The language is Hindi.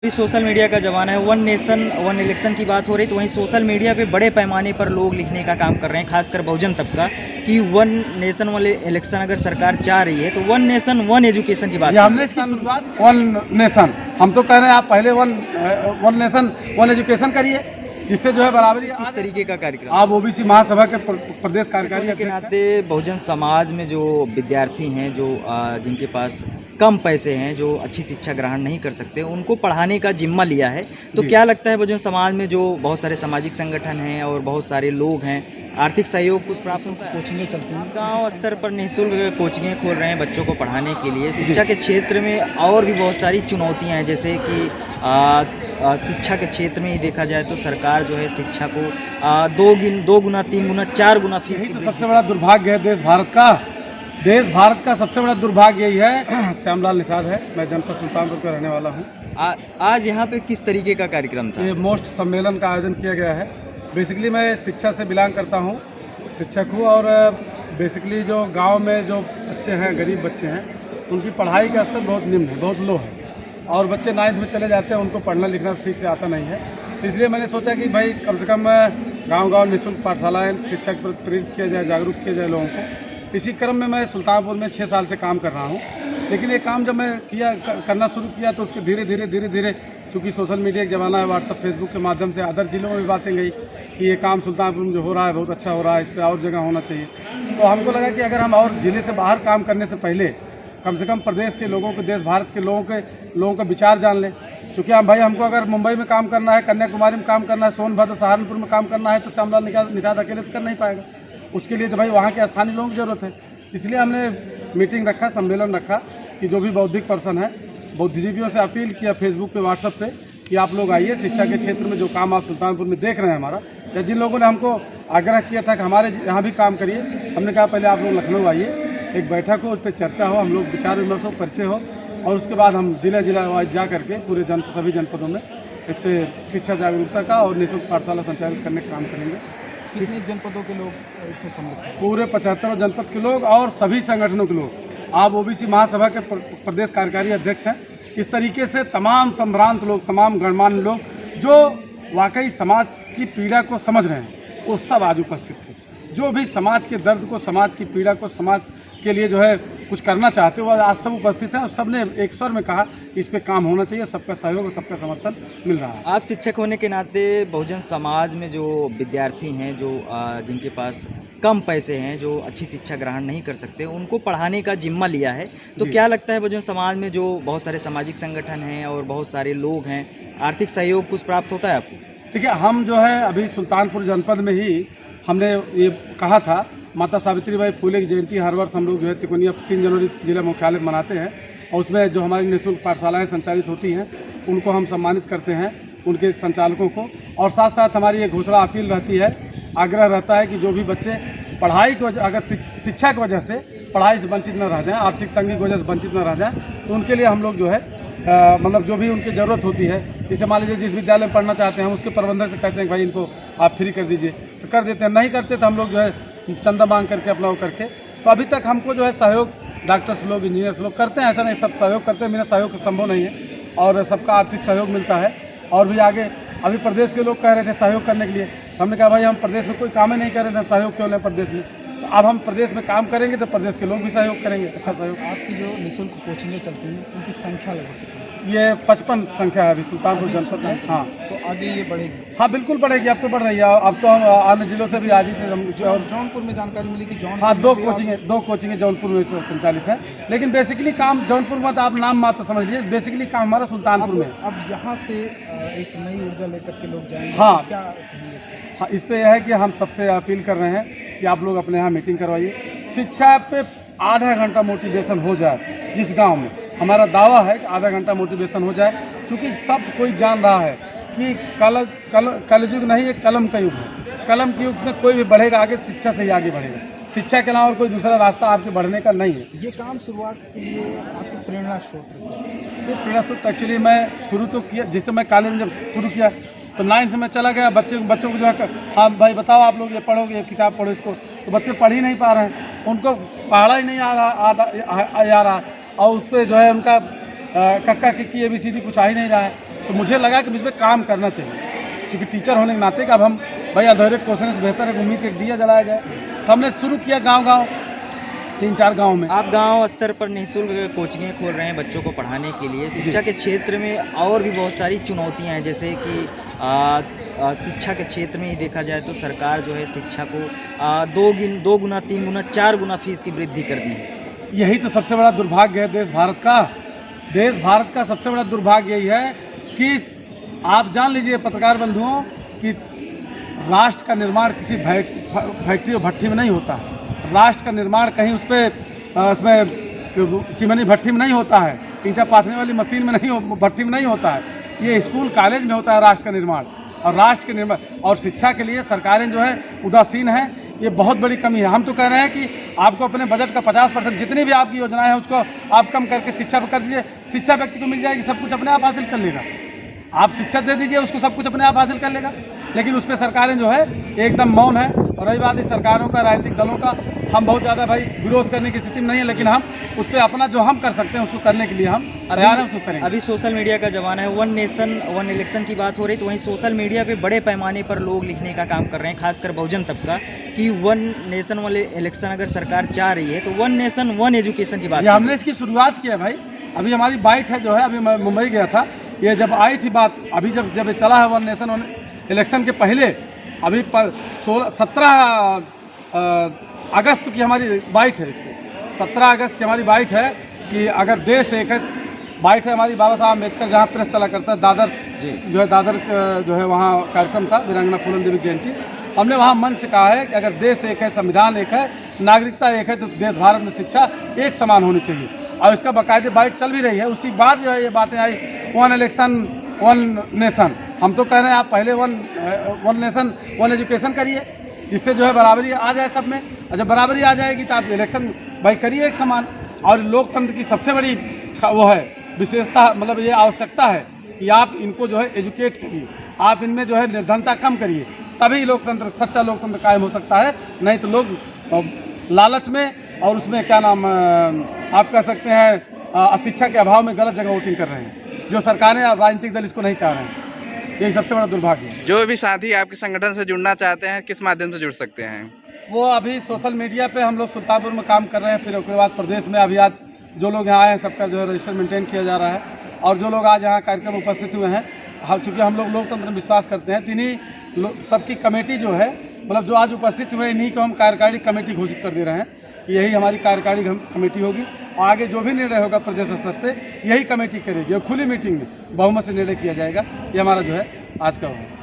अभी सोशल मीडिया का ज़माना है। वन नेशन वन इलेक्शन की बात हो रही, तो वहीं सोशल मीडिया पे बड़े पैमाने पर लोग लिखने का काम कर रहे हैं, खासकर बहुजन तबका, कि वन नेशन वन इलेक्शन अगर सरकार चाह रही है तो वन नेशन वन एजुकेशन की बात जी, हमने इसकी शुरुआत वन नेशन, हम तो कह रहे हैं आप पहले वन नेशन वन एजुकेशन करिए, जिससे जो है बराबरी इस तरीके का कार्यक्रम आप ओबीसी महासभा के प्रदेश कार्यकारी के नाते बहुजन समाज में जो विद्यार्थी हैं, जो जिनके पास कम पैसे हैं, जो अच्छी शिक्षा ग्रहण नहीं कर सकते, उनको पढ़ाने का जिम्मा लिया है। तो क्या लगता है बहुजन समाज में जो बहुत सारे सामाजिक संगठन हैं और बहुत सारे लोग हैं, आर्थिक सहयोग कुछ प्राप्त होता है? कोचिंगें चलती हैं, गांव स्तर पर निःशुल्क कोचिंगें खोल रहे हैं बच्चों को पढ़ाने के लिए। शिक्षा के क्षेत्र में और भी बहुत सारी चुनौतियां हैं, जैसे कि शिक्षा के क्षेत्र में ही देखा जाए तो सरकार जो है शिक्षा को दो गुना 3 गुना 4 गुना फीस। यही तो सबसे बड़ा दुर्भाग्य है देश भारत का सबसे बड़ा दुर्भाग्य यही है। श्यामलाल निषाद है, मैं जनपद सुल्तानपुर का रहने वाला हूँ। आज यहाँ पे किस तरीके का कार्यक्रम था? ये मोस्ट सम्मेलन का आयोजन किया गया है। बेसिकली मैं शिक्षा से बिलोंग करता हूँ, शिक्षक हूँ, और बेसिकली जो गांव में जो बच्चे हैं, गरीब बच्चे हैं, उनकी पढ़ाई का स्तर बहुत निम्न है, बहुत लो है, और बच्चे 9th में चले जाते हैं, उनको पढ़ना लिखना ठीक से आता नहीं है। तो इसलिए मैंने सोचा कि भाई कम से कम गांव-गांव निःशुल्क पाठशालाएँ शिक्षक पर प्रेरित किया जाए, जागरूक किया जाए लोगों को। इसी क्रम में मैं सुल्तानपुर में 6 साल से काम कर रहा हूँ। लेकिन ये काम जब मैं करना शुरू किया तो उसके धीरे धीरे चूँकि सोशल मीडिया का ज़माना है, व्हाट्सअप फेसबुक के माध्यम से अदर जिलों में भी बातें गई कि ये काम सुल्तानपुर में जो हो रहा है बहुत अच्छा हो रहा है, इस पर और जगह होना चाहिए। तो हमको लगा कि अगर हम और ज़िले से बाहर काम करने से पहले कम से कम प्रदेश के लोगों को, देश भारत के लोगों का विचार जान लें। चूँकि हमको अगर मुंबई में काम करना है, कन्याकुमारी में काम करना है, सोनभद्र सहारनपुर में काम करना है, तो श्यामलाल निषाद अकेले तो कर नहीं पाएगा। उसके लिए तो भाई वहाँ के स्थानीय लोगों की ज़रूरत है। इसलिए हमने मीटिंग रखा, सम्मेलन रखा कि जो भी बौद्धिक पर्सन है, बुद्धिजीवियों से अपील किया फेसबुक पे, व्हाट्सएप पे, कि आप लोग आइए, शिक्षा के क्षेत्र में जो काम आप सुल्तानपुर में देख रहे हैं हमारा, या जिन लोगों ने हमको आग्रह किया था कि हमारे यहाँ भी काम करिए, हमने कहा पहले आप लोग लखनऊ आइए, एक बैठक हो, उस पर चर्चा हो, हम लोग विचार विमर्श हो, परिचय हो, और उसके बाद हम जिला वाइज जा करके पूरे सभी जनपदों में इस पर शिक्षा जागरूकता का और निःशुल्क पाठशाला संचालित करने का काम करेंगे। कितने जनपदों के लोग इसमें सम्मिलित हैं? पूरे 75 जनपद के लोग और सभी संगठनों के लोग। आप ओबीसी महासभा के प्रदेश कार्यकारी अध्यक्ष हैं। इस तरीके से तमाम संभ्रांत लोग, तमाम गणमान्य लोग जो वाकई समाज की पीड़ा को समझ रहे हैं, वो सब आज उपस्थित थे। जो भी समाज के दर्द को, समाज की पीड़ा को, समाज के लिए जो है कुछ करना चाहते हो, आज सब उपस्थित हैं और सब ने एक स्वर में कहा कि इस पे काम होना चाहिए, सबका सहयोग और सबका समर्थन मिल रहा है। आप शिक्षक होने के नाते बहुजन समाज में जो विद्यार्थी हैं, जो जिनके पास कम पैसे हैं, जो अच्छी शिक्षा ग्रहण नहीं कर सकते, उनको पढ़ाने का जिम्मा लिया है। तो क्या लगता है बहुजन समाज में जो बहुत सारे सामाजिक संगठन हैं और बहुत सारे लोग हैं, आर्थिक सहयोग कुछ प्राप्त होता है आपको? देखिए, हम जो है अभी सुल्तानपुर जनपद में ही हमने ये कहा था, माता सावित्रीबाई फुले की जयंती हर वर्ष हम लोग जो है तिकोनिया 3 जनवरी जिला मुख्यालय मनाते हैं, और उसमें जो हमारी निःशुल्क पाठशालाएँ संचालित होती हैं उनको हम सम्मानित करते हैं, उनके संचालकों को। और साथ साथ हमारी ये घोषणा अपील रहती है, आग्रह रहता है कि जो भी बच्चे पढ़ाई की वजह, अगर शिक्षा की वजह से पढ़ाई से वंचित न रह जाएँ, आर्थिक तंगी की वजह से वंचित न रह जाएँ, तो उनके लिए हम लोग जो है मतलब जो भी उनकी ज़रूरत होती है, जैसे मान लीजिए जिस विद्यालय में पढ़ना चाहते हैं, हम उसके प्रबंधक से कहते हैं कि भाई इनको आप फ्री कर दीजिए, तो कर देते हैं। नहीं करते तो हम लोग जो है चंदा मांग करके अपना वो करके। तो अभी तक हमको जो है सहयोग डॉक्टर्स लोग, इंजीनियर्स लोग करते हैं, ऐसा नहीं सब सहयोग करते हैं, बिना सहयोग के संभव नहीं है, और सबका आर्थिक सहयोग मिलता है। और भी आगे अभी प्रदेश के लोग कह रहे थे सहयोग करने के लिए, हमने कहा भाई हम प्रदेश में कोई काम ही नहीं कर रहे थे, सहयोग क्यों लें प्रदेश में। तो अब हम प्रदेश में काम करेंगे तो प्रदेश के लोग भी सहयोग करेंगे, अच्छा सहयोग। आपकी जो निःशुल्क कोचिंगें चलती हैं उनकी संख्या लगभग कितनी है? ये 55 संख्या है अभी सुल्तानपुर जनपद में। हाँ, तो आगे ये बढ़ेगी? हाँ बिल्कुल बढ़ेगी, अब तो बढ़ रही है। अब तो हम अन्य जिलों से भी आज ही से हम और जौनपुर में जानकारी मिली कि जौनपुर, हाँ, दो कोचिंगें जौनपुर में संचालित है, लेकिन बेसिकली काम जौनपुर में तो आप नाम मात्र समझ लीजिए, बेसिकली काम हमारा सुल्तानपुर में। अब यहाँ से एक नई ऊर्जा लेकर के लोग जाएंगे, हाँ, क्या कहेंगे इस पर? हाँ, इस पे यह है कि हम सबसे अपील कर रहे हैं कि आप लोग अपने यहाँ मीटिंग करवाइए, शिक्षा पे आधा घंटा मोटिवेशन हो जाए। जिस गांव में हमारा दावा है कि आधा घंटा मोटिवेशन हो जाए, क्योंकि सब कोई जान रहा है कि कलयुग नहीं, ये कलम का युग है। कलम के युग में कोई भी बढ़ेगा आगे, शिक्षा से ही आगे बढ़ेगा। शिक्षा के अलावा कोई दूसरा रास्ता आपके बढ़ने का नहीं है। ये काम शुरुआत के लिए आपकी प्रेरणा स्रोत है? ये प्रेरणा स्रोत एक्चुअली मैं शुरू तो किया, जैसे मैं कॉलेज में जब शुरू किया तो 9th में चला गया, बच्चों को जो है, हाँ भाई बताओ आप लोग ये पढ़ोगे, ये किताब पढ़ो इसको, तो बच्चे पढ़ ही नहीं पा रहे हैं, उनको पढ़ा ही नहीं आ रहा, और उस पर जो है उनका कक्का किक्की ABCD कुछ आ ही नहीं रहा है। तो मुझे लगा कि मुझ पर काम करना चाहिए, क्योंकि टीचर होने के नाते कि अब हम भाई अधूरे क्वेश्चन से बेहतर है उम्मीद के दिया जलाया जाए। तो हमने शुरू किया गांव-गांव 3-4 गांव में। आप गांव स्तर पर निःशुल्क कोचिंगें खोल रहे हैं बच्चों को पढ़ाने के लिए। शिक्षा के क्षेत्र में और भी बहुत सारी चुनौतियां हैं, जैसे कि शिक्षा के क्षेत्र में ही देखा जाए तो सरकार जो है शिक्षा को 2 गुना 3 गुना 4 गुना फीस की वृद्धि कर दी है। यही तो सबसे बड़ा दुर्भाग्य है देश भारत का। देश भारत का सबसे बड़ा दुर्भाग्य यही है कि आप जान लीजिए पत्रकार बंधुओं कि राष्ट्र का निर्माण किसी फैक्ट्री और भट्टी में नहीं होता है। राष्ट्र का निर्माण कहीं उसमें चिमनी भट्टी में नहीं होता है, ईंटा पाथने वाली मशीन में नहीं, भट्टी में नहीं होता है। ये स्कूल कॉलेज में होता है राष्ट्र का निर्माण। और राष्ट्र के निर्माण और शिक्षा के लिए सरकारें जो है उदासीन हैं, ये बहुत बड़ी कमी है। हम तो कह रहे हैं कि आपको अपने बजट का 50% जितनी भी आपकी योजनाएं हैं उसको आप कम करके शिक्षा पर कर दीजिए। शिक्षा व्यक्ति को मिल जाएगी, सब कुछ अपने आप हासिल कर लेगा। आप शिक्षा दे दीजिए, उसको सब कुछ अपने आप हासिल कर लेगा। लेकिन उस पर सरकारें जो है एकदम मौन है। और रही बात है सरकारों का, राजनीतिक दलों का, हम बहुत ज़्यादा भाई विरोध करने की स्थिति में नहीं है, लेकिन हम उस पर अपना जो हम कर सकते हैं उसको करने के लिए हम तैयार हैं, उसको करेंगे। अभी सोशल मीडिया का ज़माना है, 1 नेशन 1 इलेक्शन की बात हो रही, तो वहीं सोशल मीडिया पे बड़े पैमाने पर लोग लिखने का काम कर रहे हैं, खासकर बहुजन तबका, कि 1 नेशन 1 इलेक्शन अगर सरकार चाह रही है तो 1 नेशन 1 एजुकेशन की बात। ये हमने इसकी शुरुआत की है भाई। अभी हमारी बाइट है जो है, अभी मैं मुंबई गया था, ये जब आई थी बात, अभी जब चला है 1 नेशन 1 इलेक्शन के पहले, अभी 17 अगस्त की हमारी बाइट है। इस पर 17 अगस्त की हमारी बाइट है कि अगर देश एक है, बाइट है हमारी बाबा साहब अम्बेडकर, जहाँ प्रेस चला करता है दादर जो है, दादर जो है वहाँ कार्यक्रम था वीरांगना फूलन देवी जयंती। हमने वहाँ मंच से कहा है कि अगर देश एक है, संविधान एक है, नागरिकता एक है, तो देश भारत में शिक्षा एक समान होनी चाहिए। और इसका बाकायदे बाइट चल भी रही है। उसी बाद जो है ये बातें आई 1 इलेक्शन 1 नेशन। हम तो कह रहे हैं आप पहले 1 नेशन 1 एजुकेशन करिए, जिससे जो है बराबरी आ जाए सब में। और जब बराबरी आ जाएगी तो आप इलेक्शन भाई करिए एक समान। और लोकतंत्र की सबसे बड़ी वो है विशेषता, मतलब ये आवश्यकता है कि आप इनको जो है एजुकेट करिए, आप इनमें जो है निर्धनता कम करिए, तभी लोकतंत्र, सच्चा लोकतंत्र कायम हो सकता है। नहीं तो लोग लालच में और उसमें क्या नाम आप कह सकते हैं अशिक्षा के अभाव में गलत जगह वोटिंग कर रहे हैं, जो सरकारें और राजनीतिक दल इसको नहीं चाह रहे हैं। यही सबसे बड़ा दुर्भाग्य है। जो भी साथी आपके संगठन से जुड़ना चाहते हैं किस माध्यम से जुड़ सकते हैं? वो अभी सोशल मीडिया पे हम लोग सुल्तानपुर में काम कर रहे हैं, फिर उसके बाद प्रदेश में अभी आज जो लोग यहाँ आए हैं सबका जो है रजिस्टर मेंटेन किया जा रहा है। और जो लोग आज यहाँ कार्यक्रम में उपस्थित हुए हैं, चूँकि हम लोग लोकतंत्र में विश्वास करते हैं, इन्हीं सबकी कमेटी जो है, मतलब जो आज उपस्थित हुए इन्हीं को हम कार्यकारिणी कमेटी घोषित कर दे रहे हैं। यही हमारी कार्यकारिणी कमेटी होगी और आगे जो भी निर्णय होगा प्रदेश स्तर पे यही कमेटी करेगी और खुली मीटिंग में बहुमत से निर्णय किया जाएगा। ये हमारा जो है आज का होगा।